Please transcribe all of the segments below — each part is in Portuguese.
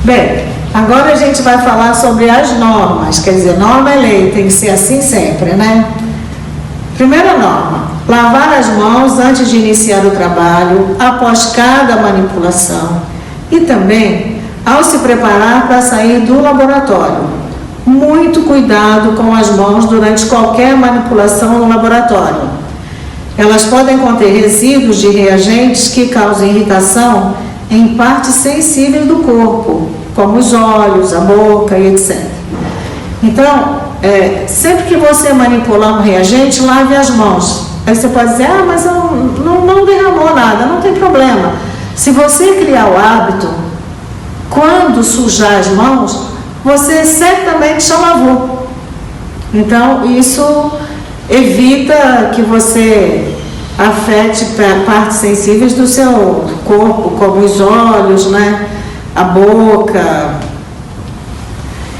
Bem, agora a gente vai falar sobre as normas, quer dizer, norma é lei, tem que ser assim sempre, né? Primeira norma, lavar as mãos antes de iniciar o trabalho, após cada manipulação e também ao se preparar para sair do laboratório. Muito cuidado com as mãos durante qualquer manipulação no laboratório. Elas podem conter resíduos de reagentes que causam irritação em partes sensíveis do corpo, como os olhos, a boca e etc. Então, sempre que você manipular um reagente, lave as mãos. Aí você pode dizer, mas não derramou nada, não tem problema. Se você criar o hábito, quando sujar as mãos, você certamente já lavou. Então, isso evita que você afete partes sensíveis do seu corpo, como os olhos, né? A boca.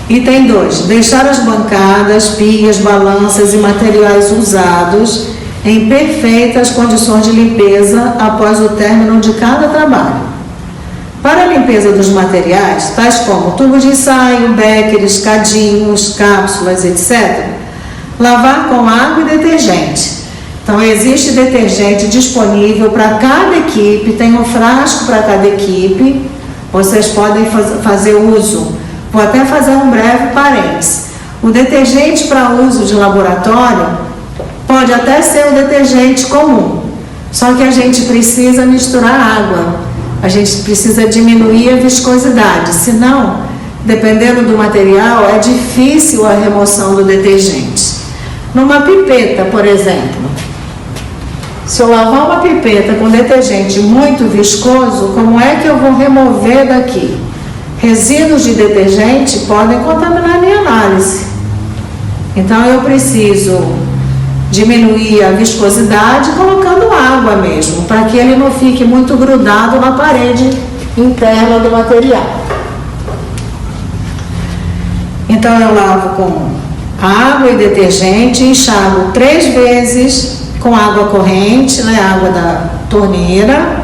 Item 2. Deixar as bancadas, pias, balanças e materiais usados em perfeitas condições de limpeza após o término de cada trabalho. Para a limpeza dos materiais, tais como tubos de ensaio, béqueres, cadinhos, cápsulas, etc., lavar com água e detergente. Então, existe detergente disponível para cada equipe, tem um frasco para cada equipe, vocês podem fazer uso. Vou até fazer um breve parênteses. O detergente para uso de laboratório pode até ser um detergente comum, só que a gente precisa misturar água, a gente precisa diminuir a viscosidade, senão, dependendo do material, é difícil a remoção do detergente. Numa pipeta, por exemplo, se eu lavar uma pipeta com detergente muito viscoso, como é que eu vou remover daqui? Resíduos de detergente podem contaminar a minha análise. Então, eu preciso diminuir a viscosidade colocando água mesmo, para que ele não fique muito grudado na parede interna do material. Então, eu lavo com água e detergente, enxago 3 vezes com água corrente, né, água da torneira,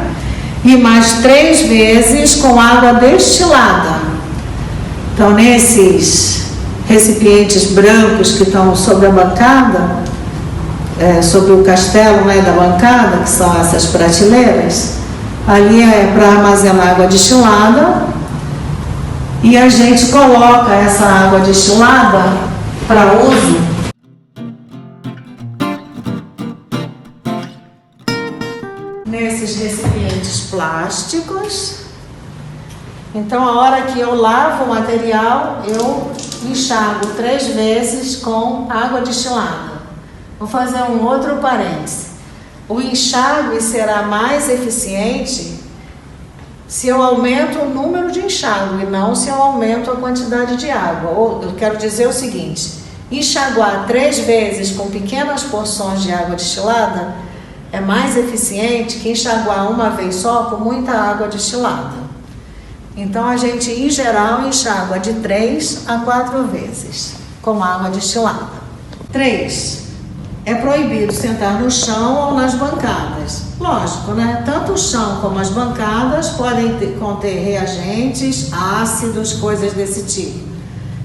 e mais 3 vezes com água destilada. Então, nesses recipientes brancos que estão sobre a bancada, sobre o castelo, né, da bancada, que são essas prateleiras, ali é para armazenar água destilada, e a gente coloca essa água destilada para uso nesses recipientes plásticos. Então, a hora que eu lavo o material, eu enxago 3 vezes com água destilada. Vou fazer um outro parêntese. O enxágue será mais eficiente se eu aumento o número de enxágue e não se eu aumento a quantidade de água. Ou eu quero dizer o seguinte: enxaguar 3 vezes com pequenas porções de água destilada é mais eficiente que enxaguar uma vez só com muita água destilada. Então, a gente, em geral, enxágua de 3 a 4 vezes com água destilada. 3. É proibido sentar no chão ou nas bancadas. Lógico, né? Tanto o chão como as bancadas podem conter reagentes, ácidos, coisas desse tipo.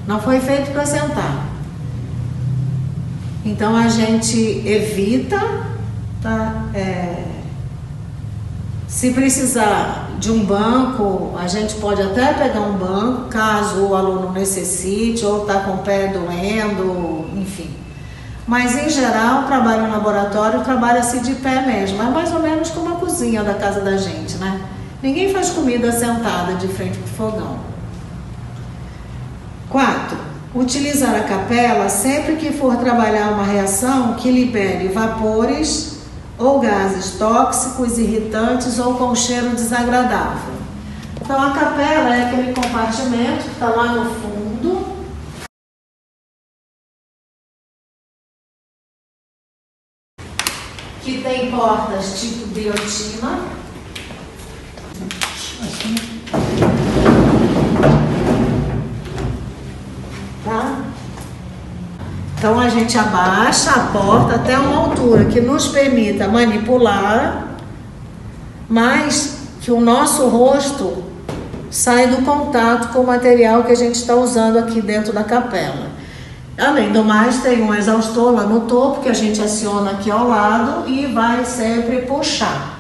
Não foi feito para sentar. Então, a gente evita, tá? Se precisar de um banco, a gente pode até pegar um banco, caso o aluno necessite, ou está com o pé doendo, enfim. Mas, em geral, o trabalho no laboratório trabalha-se de pé mesmo. É mais ou menos como a cozinha da casa da gente, né? Ninguém faz comida sentada de frente para o fogão. 4. Utilizar a capela sempre que for trabalhar uma reação que libere vapores ou gases tóxicos, irritantes ou com cheiro desagradável. Então, a capela é aquele compartimento que está lá no fundo, que tem portas tipo guilhotina. Tá? Então, a gente abaixa a porta até uma altura que nos permita manipular, mas que o nosso rosto sai do contato com o material que a gente está usando aqui dentro da capela. Além do mais, tem um exaustor lá no topo que a gente aciona aqui ao lado e vai sempre puxar.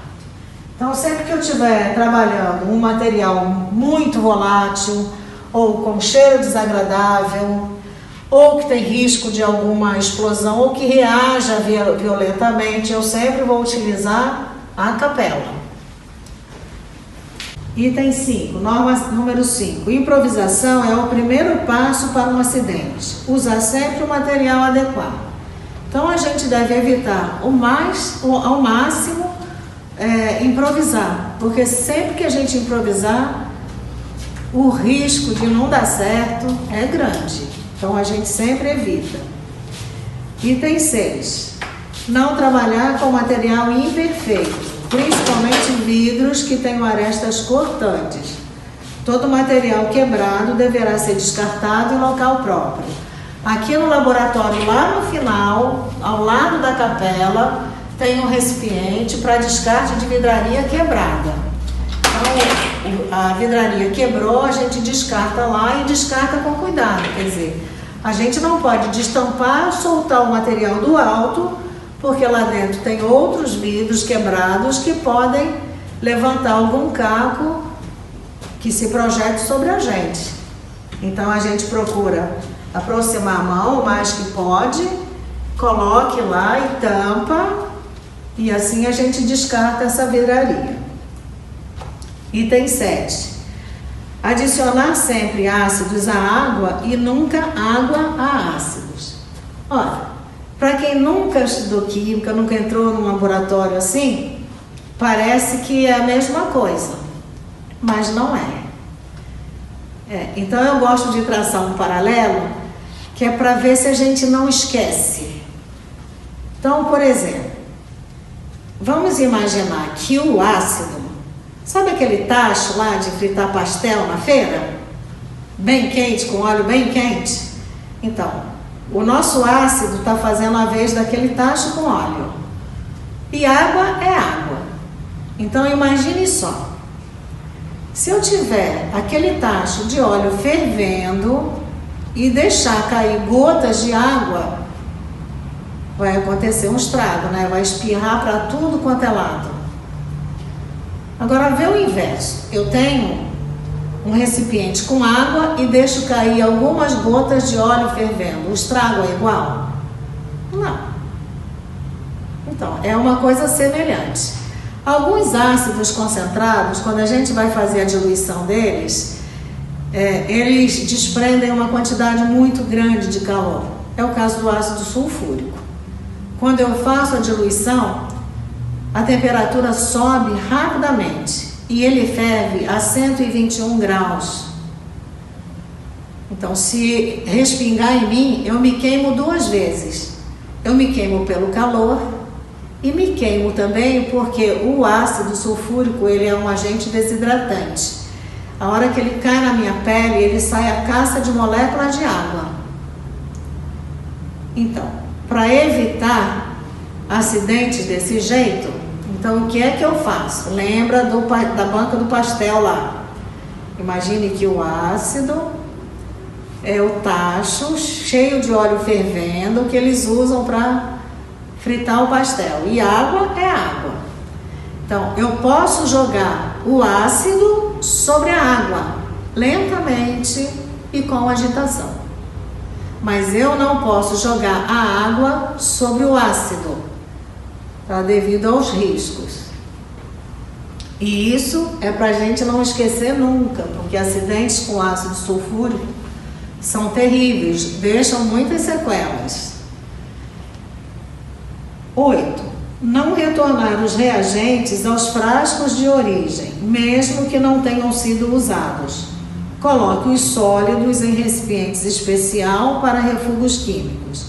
Então, sempre que eu estiver trabalhando um material muito volátil, ou com cheiro desagradável, ou que tem risco de alguma explosão, ou que reaja violentamente, eu sempre vou utilizar a capela. Item 5, norma número 5. Improvisação é o primeiro passo para um acidente. Usar sempre o material adequado. Então, a gente deve evitar ao máximo improvisar, porque sempre que a gente improvisar, o risco de não dar certo é grande. Então, a gente sempre evita. Item 6. Não trabalhar com material imperfeito, principalmente vidros que tenham arestas cortantes. Todo material quebrado deverá ser descartado em local próprio. Aqui no laboratório, lá no final, ao lado da capela, tem um recipiente para descarte de vidraria quebrada. Então, a vidraria quebrou, a gente descarta lá e descarta com cuidado. Quer dizer, a gente não pode destampar, soltar o material do alto, porque lá dentro tem outros vidros quebrados que podem levantar algum caco que se projete sobre a gente. Então, a gente procura aproximar a mão o mais que pode, coloque lá e tampa, e assim a gente descarta essa vidraria. Item 7. Adicionar sempre ácidos à água e nunca água a ácidos. Olha, para quem nunca estudou química, nunca entrou num laboratório assim, parece que é a mesma coisa, mas não é. Então eu gosto de traçar um paralelo, que é para ver se a gente não esquece. Então, por exemplo, vamos imaginar que o ácido, sabe aquele tacho lá de fritar pastel na feira? Bem quente, com óleo bem quente? Então, o nosso ácido está fazendo a vez daquele tacho com óleo. E água é água. Então, imagine só. Se eu tiver aquele tacho de óleo fervendo e deixar cair gotas de água, vai acontecer um estrago, né? Vai espirrar para tudo quanto é lado. Agora, vê o inverso. Eu tenho um recipiente com água e deixo cair algumas gotas de óleo fervendo. O estrago é igual? Não. Então, é uma coisa semelhante. Alguns ácidos concentrados, quando a gente vai fazer a diluição deles, eles desprendem uma quantidade muito grande de calor. É o caso do ácido sulfúrico. Quando eu faço a diluição, a temperatura sobe rapidamente e ele ferve a 121 graus. Então, se respingar em mim, eu me queimo duas vezes. Eu me queimo pelo calor e me queimo também porque o ácido sulfúrico, ele é um agente desidratante. A hora que ele cai na minha pele, ele sai a caça de moléculas de água. Então, para evitar acidentes desse jeito, então o que é que eu faço? Lembra da banca do pastel lá. Imagine que o ácido é o tacho cheio de óleo fervendo que eles usam para fritar o pastel. E água é água. Então, eu posso jogar o ácido sobre a água, lentamente e com agitação. Mas eu não posso jogar a água sobre o ácido, devido aos riscos. E isso é para a gente não esquecer nunca, porque acidentes com ácido sulfúrico são terríveis, deixam muitas sequelas. 8. Não retornar os reagentes aos frascos de origem, mesmo que não tenham sido usados. Coloque os sólidos em recipientes especial para refugos químicos.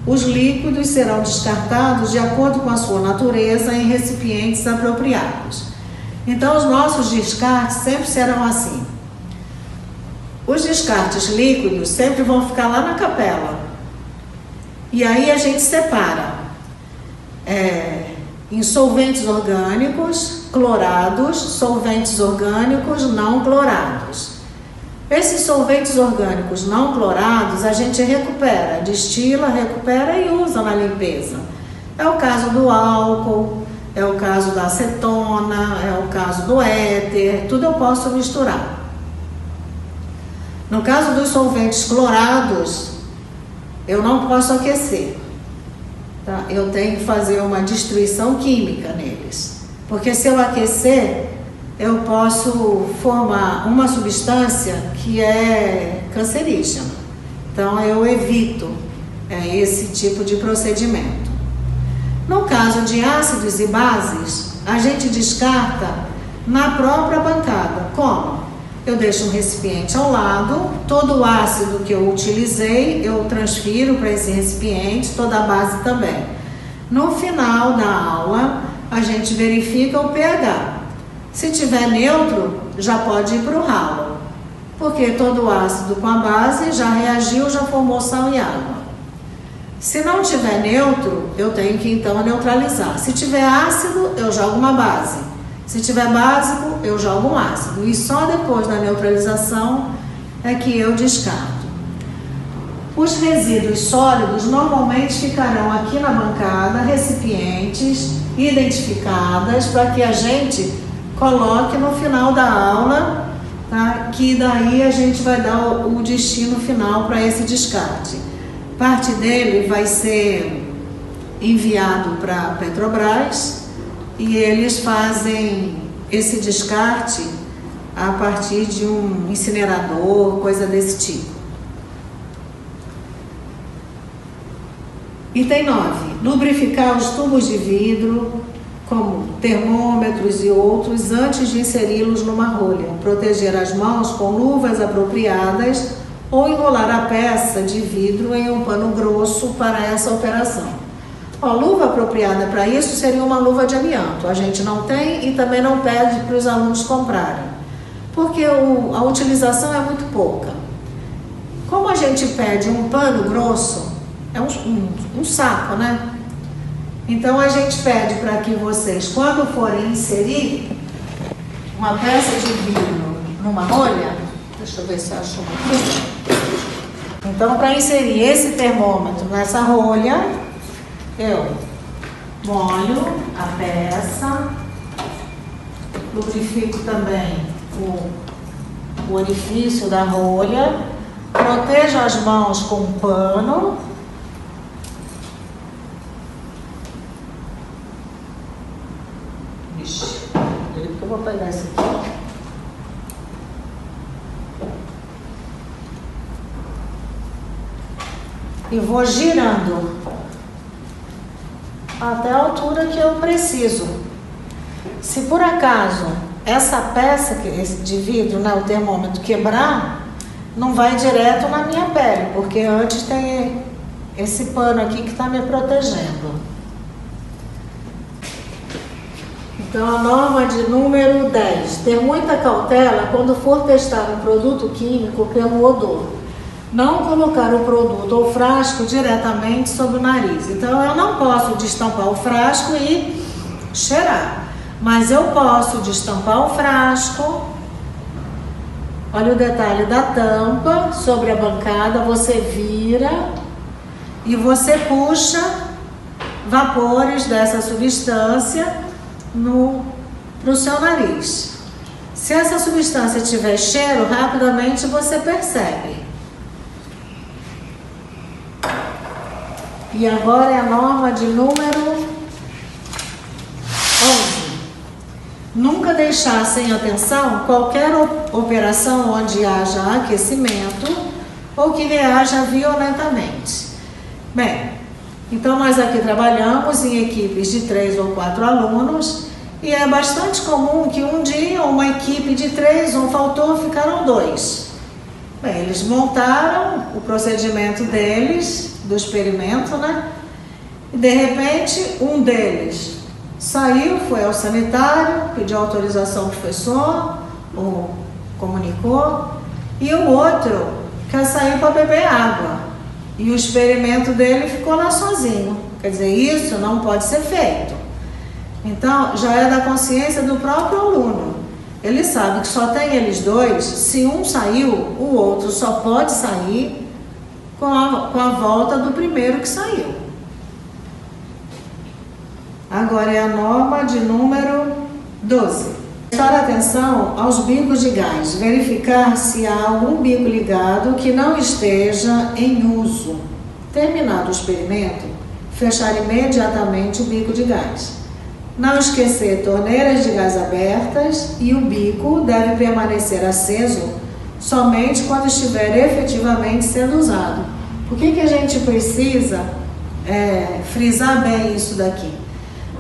Os líquidos serão descartados de acordo com a sua natureza em recipientes apropriados. Então, os nossos descartes sempre serão assim. Os descartes líquidos sempre vão ficar lá na capela. E aí a gente separa em solventes orgânicos, clorados, solventes orgânicos não clorados. Esses solventes orgânicos não clorados a gente recupera, destila, recupera e usa na limpeza. É o caso do álcool, é o caso da acetona, é o caso do éter, tudo eu posso misturar. No caso dos solventes clorados, eu não posso aquecer, tá? Eu tenho que fazer uma destruição química neles, porque se eu aquecer, eu posso formar uma substância que é cancerígena. Então eu evito esse tipo de procedimento. No caso de ácidos e bases, a gente descarta na própria bancada. Como? Eu deixo um recipiente ao lado, todo o ácido que eu utilizei, eu transfiro para esse recipiente, toda a base também. No final da aula, a gente verifica o pH. Se tiver neutro, já pode ir para o ralo, porque todo o ácido com a base já reagiu, já formou sal e água. Se não tiver neutro, eu tenho que então neutralizar. Se tiver ácido, eu jogo uma base. Se tiver básico, eu jogo um ácido. E só depois da neutralização é que eu descarto. Os resíduos sólidos normalmente ficarão aqui na bancada, recipientes identificadas, para que a gente coloque no final da aula, tá? Que daí a gente vai dar o destino final para esse descarte. Parte dele vai ser enviado para a Petrobras e eles fazem esse descarte a partir de um incinerador, coisa desse tipo. Item 9. Lubrificar os tubos de vidro, como termômetros e outros, antes de inseri-los numa rolha. Proteger as mãos com luvas apropriadas ou enrolar a peça de vidro em um pano grosso para essa operação. A luva apropriada para isso seria uma luva de amianto. A gente não tem e também não pede para os alunos comprarem, porque a utilização é muito pouca. Como a gente pede um pano grosso, é um saco, né? Então a gente pede para que vocês, quando forem inserir uma peça de vidro numa rolha, deixa eu ver se eu acho uma aqui. Então, para inserir esse termômetro nessa rolha, eu molho a peça, lubrifico também o orifício da rolha, protejo as mãos com um pano. Eu vou pegar esse aqui. E vou girando até a altura que eu preciso. Se por acaso essa peça de vidro, né, o termômetro quebrar, não vai direto na minha pele, porque antes tem esse pano aqui que está me protegendo. Então, a norma de número 10. Ter muita cautela quando for testar um produto químico pelo odor. Não colocar o produto ou frasco diretamente sobre o nariz. Então, eu não posso destampar o frasco e cheirar. Mas eu posso destampar o frasco. Olha o detalhe da tampa sobre a bancada. Você vira e você puxa vapores dessa substância no seu nariz. Se essa substância tiver cheiro, rapidamente você percebe. E agora é a norma de número 11. Nunca deixar sem atenção qualquer operação onde haja aquecimento ou que reaja violentamente. Bem, então nós aqui trabalhamos em equipes de 3 ou 4 alunos e é bastante comum que um dia uma equipe de 3, um faltou, ficaram 2. Bem, eles montaram o procedimento deles, do experimento, né? E de repente um deles saiu, foi ao sanitário, pediu autorização ao professor, ou comunicou, e o outro quer sair para beber água. E o experimento dele ficou lá sozinho. Quer dizer, isso não pode ser feito. Então, já é da consciência do próprio aluno. Ele sabe que só tem eles dois. Se um saiu, o outro só pode sair com a volta do primeiro que saiu. Agora é a norma de número 12. Prestar atenção aos bicos de gás. Verificar se há algum bico ligado que não esteja em uso. Terminado o experimento, fechar imediatamente o bico de gás. Não esquecer torneiras de gás abertas e o bico deve permanecer aceso somente quando estiver efetivamente sendo usado. Por que a gente precisa frisar bem isso daqui?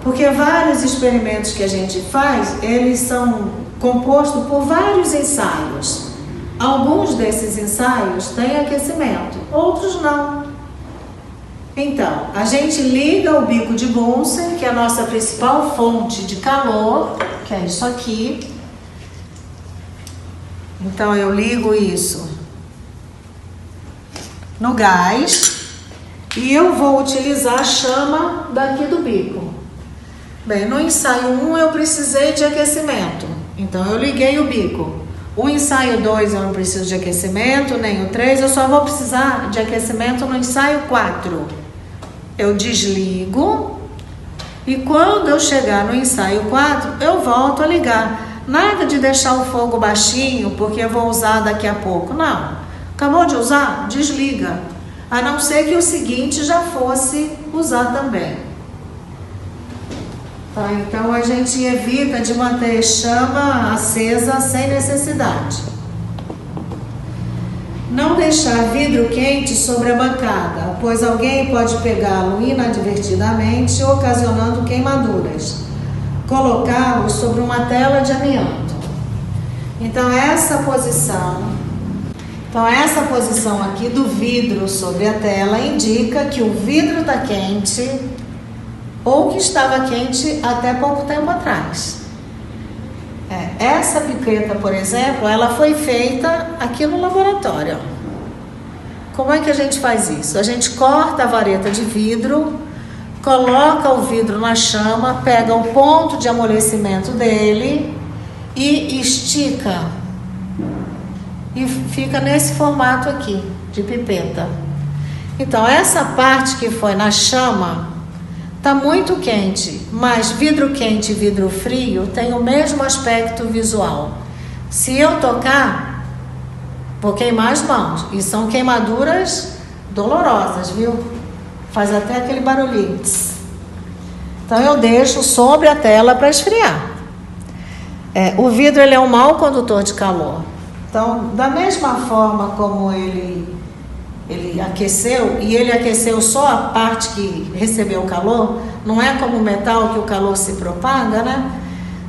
Porque vários experimentos que a gente faz, eles são compostos por vários ensaios. Alguns desses ensaios têm aquecimento, outros não. Então, a gente liga o bico de Bunsen, que é a nossa principal fonte de calor, que é isso aqui. Então, eu ligo isso no gás e eu vou utilizar a chama daqui do bico. Bem, no ensaio 1 eu precisei de aquecimento, então eu liguei o bico. O ensaio 2 eu não preciso de aquecimento, nem o 3, eu só vou precisar de aquecimento no ensaio 4. Eu desligo e quando eu chegar no ensaio 4, eu volto a ligar. Nada de deixar o fogo baixinho porque eu vou usar daqui a pouco. Não. Acabou de usar? Desliga. A não ser que o seguinte já fosse usar também. Tá? Então a gente evita de manter chama acesa sem necessidade. Não deixar vidro quente sobre a bancada, pois alguém pode pegá-lo inadvertidamente, ocasionando queimaduras. Colocá-lo sobre uma tela de amianto. Então essa posição aqui do vidro sobre a tela indica que o vidro está quente ou que estava quente até pouco tempo atrás. Essa piqueta, por exemplo, ela foi feita aqui no laboratório. Como é que a gente faz isso? A gente corta a vareta de vidro, coloca o vidro na chama, pega o ponto de amolecimento dele e estica. E fica nesse formato aqui, de pipeta. Então, essa parte que foi na chama está muito quente, mas vidro quente e vidro frio tem o mesmo aspecto visual. Se eu tocar, vou queimar as mãos. E são queimaduras dolorosas, viu? Faz até aquele barulhinho. Então eu deixo sobre a tela para esfriar. O vidro ele é um mau condutor de calor. Então, da mesma forma como ele aqueceu, e ele aqueceu só a parte que recebeu o calor, não é como o metal que o calor se propaga, né?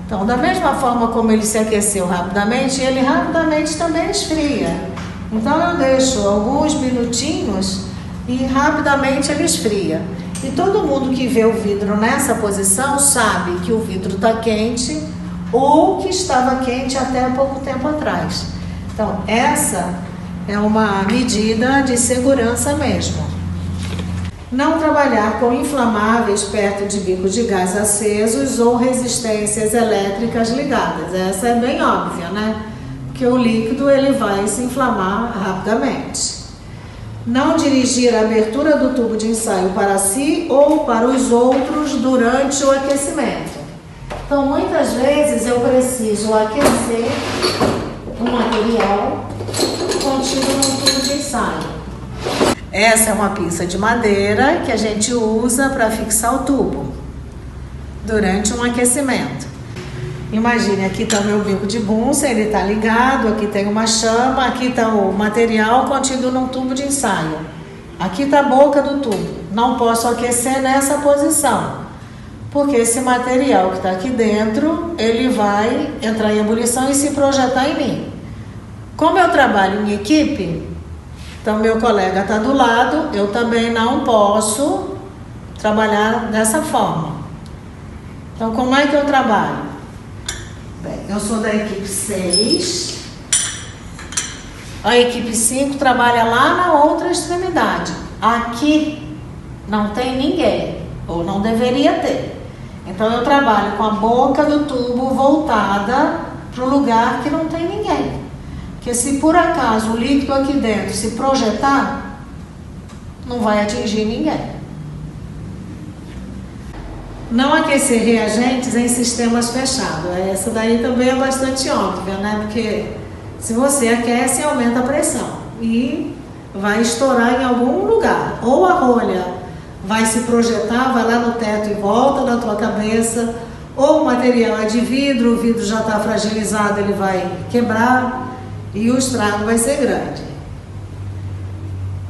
Então, da mesma forma como ele se aqueceu rapidamente, ele rapidamente também esfria. Então, eu deixo alguns minutinhos e rapidamente ele esfria. E todo mundo que vê o vidro nessa posição sabe que o vidro está quente ou que estava quente até pouco tempo atrás. Então, essa é uma medida de segurança mesmo. Não trabalhar com inflamáveis perto de bicos de gás acesos ou resistências elétricas ligadas. Essa é bem óbvia, né? Que o líquido ele vai se inflamar rapidamente. Não dirigir a abertura do tubo de ensaio para si ou para os outros durante o aquecimento. Então, muitas vezes eu preciso aquecer um material contido no tubo de ensaio. Essa é uma pinça de madeira que a gente usa para fixar o tubo durante um aquecimento. Imagine, aqui está o meu bico de Bunsen, ele está ligado, aqui tem uma chama, aqui está o material contido num tubo de ensaio. Aqui está a boca do tubo. Não posso aquecer nessa posição, porque esse material que está aqui dentro, ele vai entrar em ebulição e se projetar em mim. Como eu trabalho em equipe, então meu colega está do lado, eu também não posso trabalhar dessa forma. Então, como é que eu trabalho? Bem, eu sou da equipe 6, a equipe 5 trabalha lá na outra extremidade. Aqui não tem ninguém, ou não deveria ter. Então eu trabalho com a boca do tubo voltada para o lugar que não tem ninguém. Porque se por acaso o líquido aqui dentro se projetar, não vai atingir ninguém. Não aquecer reagentes em sistemas fechados. Essa daí também é bastante óbvia, né? Porque se você aquece, aumenta a pressão e vai estourar em algum lugar. Ou a rolha vai se projetar, vai lá no teto e volta na tua cabeça, ou o material é de vidro, o vidro já está fragilizado, ele vai quebrar e o estrago vai ser grande.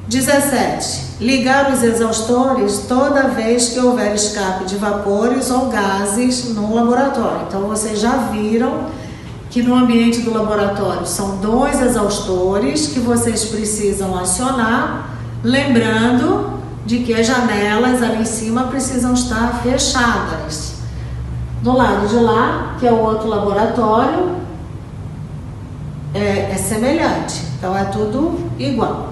17. Ligar os exaustores toda vez que houver escape de vapores ou gases no laboratório. Então, vocês já viram que no ambiente do laboratório são 2 exaustores que vocês precisam acionar, lembrando de que as janelas ali em cima precisam estar fechadas. Do lado de lá, que é o outro laboratório, é semelhante, então é tudo igual.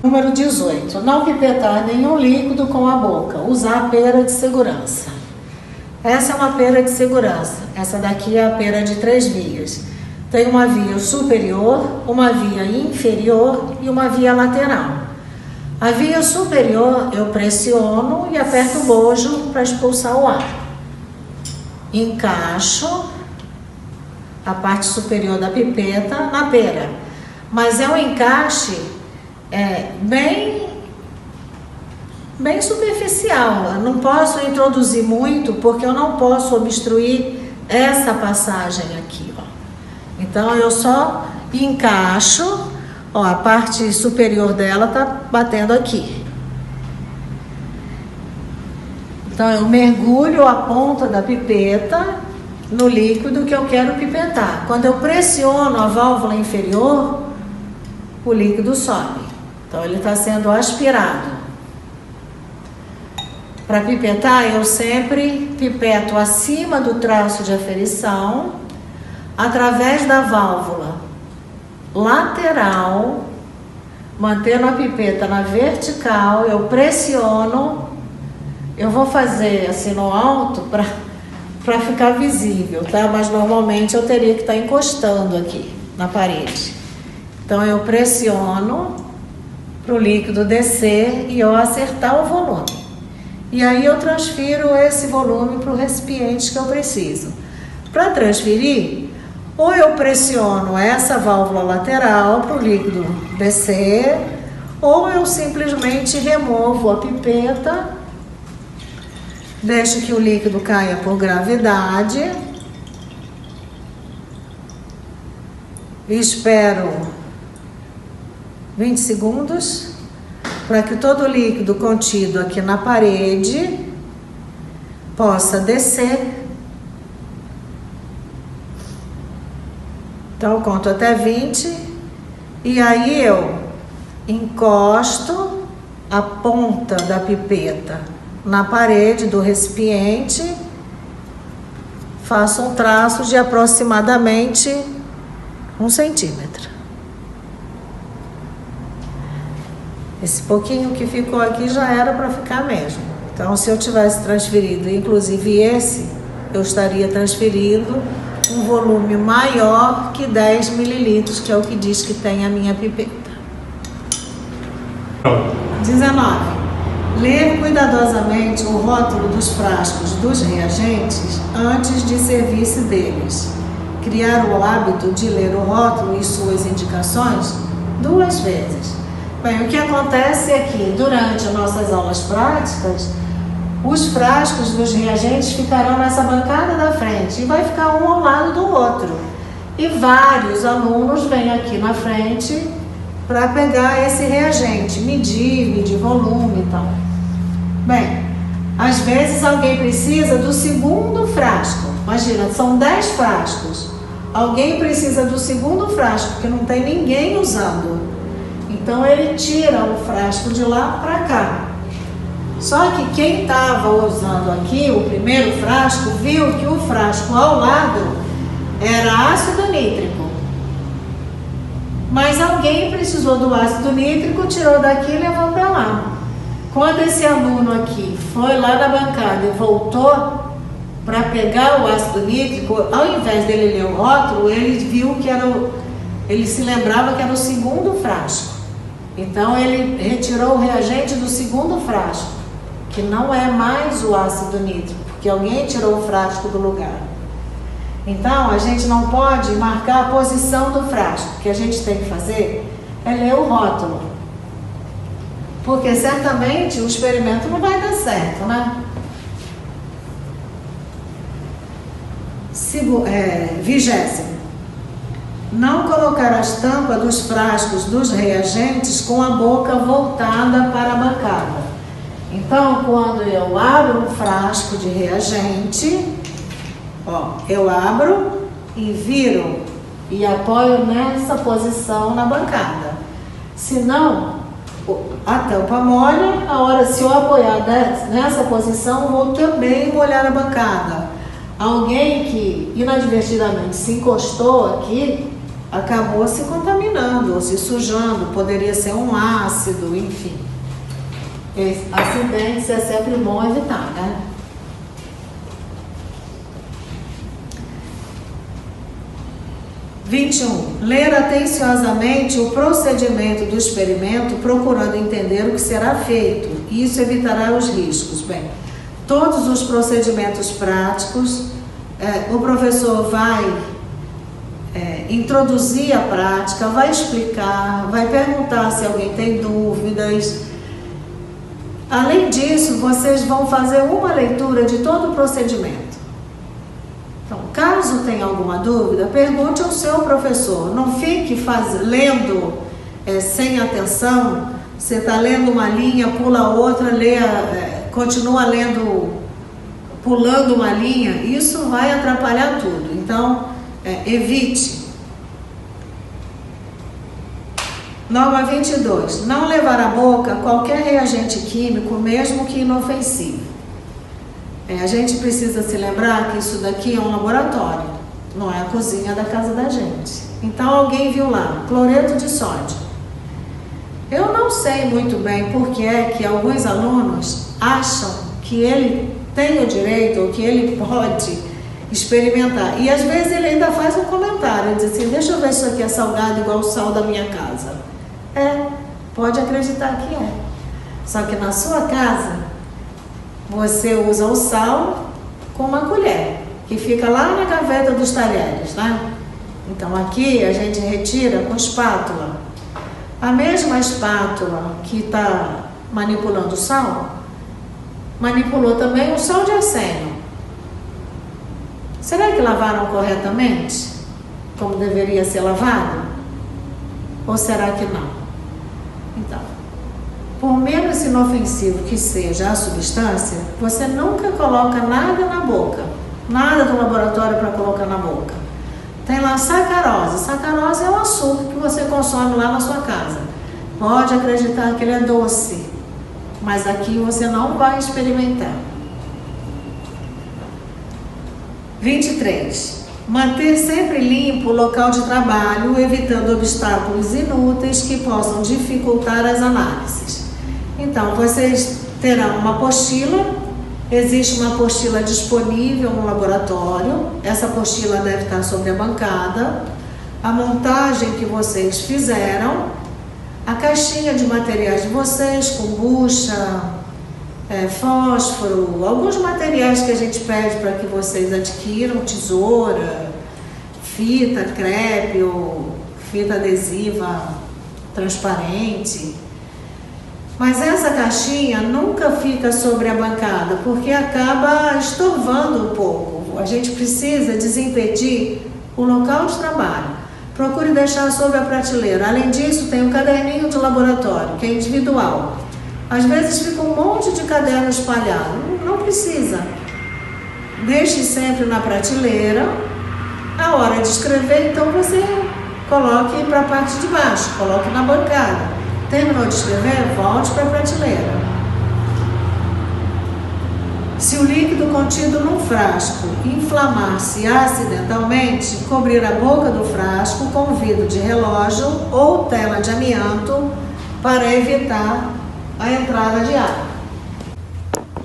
Número 18. Não pipetar nenhum líquido com a boca. Usar a pera de segurança. Essa é uma pera de segurança. Essa daqui é a pera de 3 vias. Tem uma via superior, uma via inferior e uma via lateral. A via superior eu pressiono e aperto o bojo para expulsar o ar. Encaixo a parte superior da pipeta na pera. Mas é um encaixe bem superficial. Eu não posso introduzir muito porque eu não posso obstruir essa passagem aqui, ó. Então eu só encaixo, ó, a parte superior dela tá batendo aqui. Então eu mergulho a ponta da pipeta no líquido que eu quero pipetar. Quando eu pressiono a válvula inferior, o líquido sobe. Então ele está sendo aspirado. Para pipetar, eu sempre pipeto acima do traço de aferição, através da válvula lateral, mantendo a pipeta na vertical, eu pressiono. Eu vou fazer assim no alto para ficar visível, tá? Mas normalmente eu teria que estar encostando aqui na parede. Então eu pressiono para o líquido descer e eu acertar o volume. E aí eu transfiro esse volume para o recipiente que eu preciso. Para transferir, ou eu pressiono essa válvula lateral para o líquido descer, ou eu simplesmente removo a pipeta, deixo que o líquido caia por gravidade, espero 20 segundos para que todo o líquido contido aqui na parede possa descer. Então eu conto até 20 e aí eu encosto a ponta da pipeta na parede do recipiente, faço um traço de aproximadamente 1 centímetro. Esse pouquinho que ficou aqui já era para ficar mesmo. Então, se eu tivesse transferido, inclusive esse, eu estaria transferindo um volume maior que 10 mililitros, que é o que diz que tem a minha pipeta. 19. Ler cuidadosamente o rótulo dos frascos dos reagentes antes de servir-se deles. Criar o hábito de ler o rótulo e suas indicações 2 vezes. Bem, o que acontece é que durante as nossas aulas práticas, os frascos dos reagentes ficarão nessa bancada da frente e vai ficar um ao lado do outro. E vários alunos vêm aqui na frente para pegar esse reagente, medir volume e tal. Bem, às vezes alguém precisa do segundo frasco. Imagina, são 10 frascos. Alguém precisa do segundo frasco, porque não tem ninguém usando. Então ele tira o frasco de lá para cá. Só que quem estava usando aqui o primeiro frasco viu que o frasco ao lado era ácido nítrico. Mas alguém precisou do ácido nítrico, tirou daqui e levou para lá. Quando esse aluno aqui foi lá na bancada e voltou, para pegar o ácido nítrico, ao invés dele ler o rótulo, ele viu que ele se lembrava que era o segundo frasco. Então ele retirou o reagente do segundo frasco, que não é mais o ácido nítrico, porque alguém tirou o frasco do lugar. Então a gente não pode marcar a posição do frasco. O que a gente tem que fazer é ler o rótulo, porque certamente o experimento não vai dar certo, né? 20º, não colocar as tampas dos frascos dos reagentes com a boca voltada para a bancada. Então, quando eu abro um frasco de reagente, eu abro e viro e apoio nessa posição na bancada. Senão, a tampa molha, se eu apoiar nessa posição, vou também molhar a bancada. Alguém que inadvertidamente se encostou aqui, acabou se contaminando ou se sujando, poderia ser um ácido, enfim. Acidentes é sempre bom evitar, né? Ler atenciosamente o procedimento do experimento, procurando entender o que será feito. Isso evitará os riscos. Bem, todos os procedimentos práticos, o professor vai introduzir a prática, vai explicar, vai perguntar se alguém tem dúvidas. Além disso, vocês vão fazer uma leitura de todo o procedimento. Então, caso tenha alguma dúvida, pergunte ao seu professor. Não fique lendo sem atenção. Você está lendo uma linha, pula outra, continua lendo, pulando uma linha. Isso vai atrapalhar tudo. Então, evite. Norma 22. Não levar à boca qualquer reagente químico, mesmo que inofensivo. A gente precisa se lembrar que isso daqui é um laboratório, não é a cozinha da casa da gente. Então alguém viu lá, cloreto de sódio. Eu não sei muito bem por que é que alguns alunos acham que ele tem o direito ou que ele pode experimentar. E às vezes ele ainda faz um comentário, ele diz assim, deixa eu ver se isso aqui é salgado igual o sal da minha casa. Pode acreditar que é. Só que na sua casa, você usa o sal com uma colher, que fica lá na gaveta dos talheres, né? Então aqui a gente retira com espátula. A mesma espátula que está manipulando o sal, manipulou também o sal de arsênio. Será que lavaram corretamente, como deveria ser lavado? Ou será que não? Então, por menos inofensivo que seja a substância, você nunca coloca nada na boca, nada do laboratório para colocar na boca. Tem lá sacarose. Sacarose é o açúcar que você consome lá na sua casa. Pode acreditar que ele é doce, mas aqui você não vai experimentar. 23. Manter sempre limpo o local de trabalho, evitando obstáculos inúteis que possam dificultar as análises. Então, vocês terão uma apostila. Existe uma apostila disponível no laboratório. Essa apostila deve estar sobre a bancada. A montagem que vocês fizeram, a caixinha de materiais de vocês, com bucha, fósforo, alguns materiais que a gente pede para que vocês adquiram, tesoura, fita crepe ou fita adesiva transparente. Mas essa caixinha nunca fica sobre a bancada, porque acaba estorvando um pouco. A gente precisa desimpedir o local de trabalho. Procure deixar sobre a prateleira. Além disso, tem um caderninho de laboratório, que é individual. Às vezes fica um monte de caderno espalhado. Não precisa. Deixe sempre na prateleira. A hora de escrever, então você coloque para a parte de baixo, coloque na bancada. Terminou de escrever? Volte para a prateleira. Se o líquido contido num frasco inflamar-se acidentalmente, cobrir a boca do frasco com vidro de relógio ou tela de amianto para evitar a entrada de ar.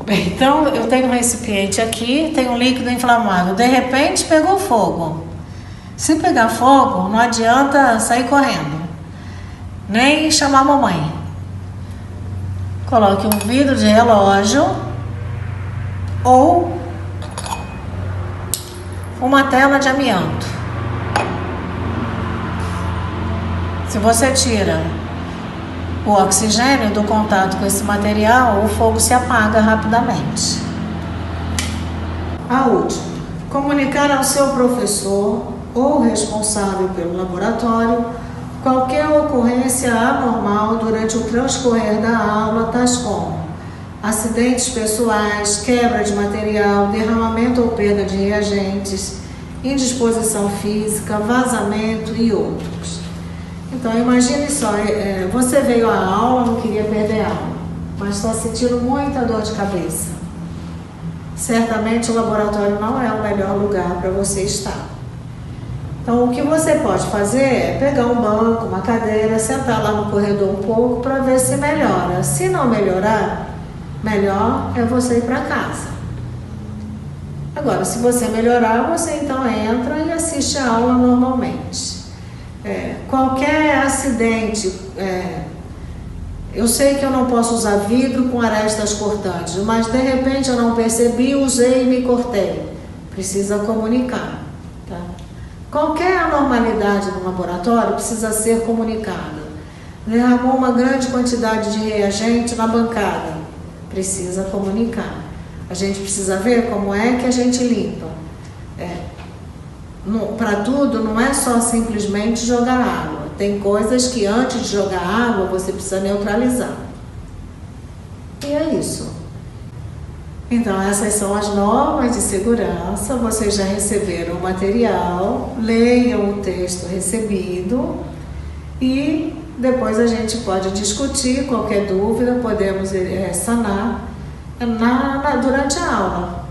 Bem, então eu tenho um recipiente aqui, tem um líquido inflamável. De repente pegou fogo. Se pegar fogo, não adianta sair correndo, nem chamar a mamãe. Coloque um vidro de relógio ou uma tela de amianto. Se você tira o oxigênio do contato com esse material, o fogo se apaga rapidamente. A última, comunicar ao seu professor ou responsável pelo laboratório qualquer ocorrência anormal durante o transcorrer da aula, tais como acidentes pessoais, quebra de material, derramamento ou perda de reagentes, indisposição física, vazamento e outros. Então, imagine só, você veio à aula, não queria perder a aula, mas está sentindo muita dor de cabeça. Certamente o laboratório não é o melhor lugar para você estar. Então, o que você pode fazer é pegar um banco, uma cadeira, sentar lá no corredor um pouco para ver se melhora. Se não melhorar, melhor é você ir para casa. Agora, se você melhorar, você então entra e assiste a aula normalmente. Qualquer acidente, eu sei que eu não posso usar vidro com arestas cortantes, mas de repente eu não percebi, usei e me cortei. Precisa comunicar, tá? Qualquer anormalidade no laboratório precisa ser comunicada. Derramou uma grande quantidade de reagente na bancada, precisa comunicar. A gente precisa ver como é que a gente limpa. Para tudo não é só simplesmente jogar água. Tem coisas que antes de jogar água você precisa neutralizar. E é isso. Então essas são as normas de segurança. Vocês já receberam o material, leiam o texto recebido e depois a gente pode discutir qualquer dúvida, podemos sanar durante a aula.